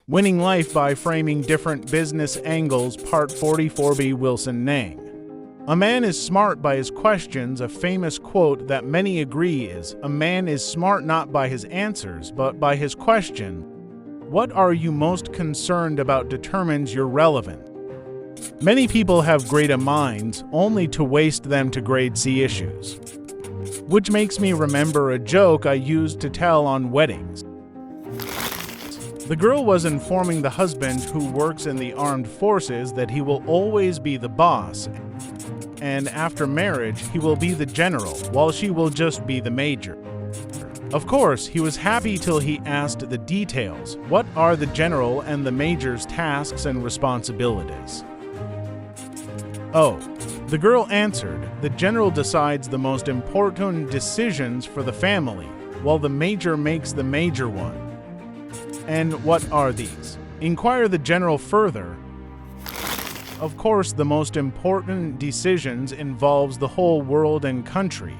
Winning Life by Framing Different Business Angles, Part 44B. Wilson Nang. A man is smart by his questions, a famous quote that many agree is, a man is smart not by his answers, but by his question. What are you most concerned about determines your relevance. Many people have great minds, only to waste them to grade C issues. Which makes me remember a joke I used to tell on weddings. The girl was informing the husband, who works in the armed forces, that he will always be the boss, and after marriage he will be the general, while she will just be the major. Of course, he was happy till he asked the details. What are the general and the major's tasks and responsibilities? Oh, the girl answered, the general decides the most important decisions for the family, while the major makes the major one. And what are these? Inquire the general further. Of course, the most important decisions involves the whole world and country.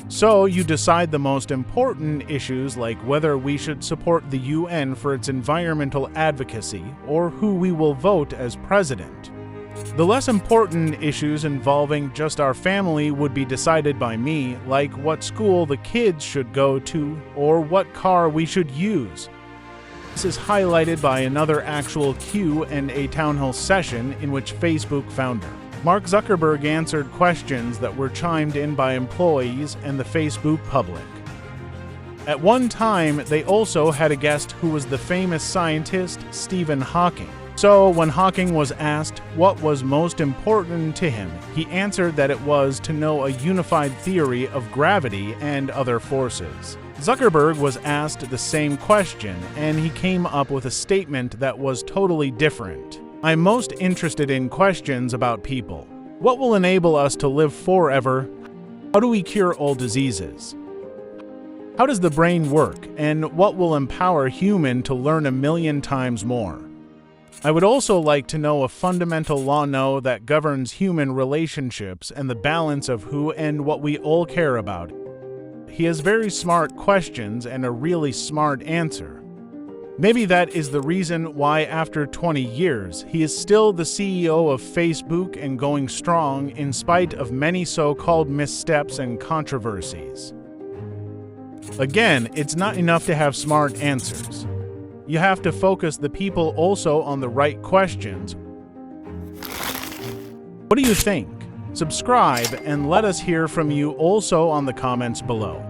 So you decide the most important issues, like whether we should support the UN for its environmental advocacy or who we will vote as president. The less important issues involving just our family would be decided by me, like what school the kids should go to or what car we should use. This is highlighted by another actual Q&A town hall session in which Facebook founder Mark Zuckerberg answered questions that were chimed in by employees and the Facebook public. At one time, they also had a guest who was the famous scientist Stephen Hawking. So when Hawking was asked what was most important to him, he answered that it was to know a unified theory of gravity and other forces. Zuckerberg was asked the same question, and he came up with a statement that was totally different. I'm most interested in questions about people. What will enable us to live forever? How do we cure all diseases? How does the brain work, and what will empower human to learn 1,000,000 times more? I would also like to know a fundamental law that governs human relationships and the balance of who and what we all care about. He has very smart questions and a really smart answer. Maybe that is the reason why after 20 years, he is still the CEO of Facebook and going strong in spite of many so-called missteps and controversies. Again, it's not enough to have smart answers. You have to focus the people also on the right questions. What do you think? Subscribe and let us hear from you also on the comments below.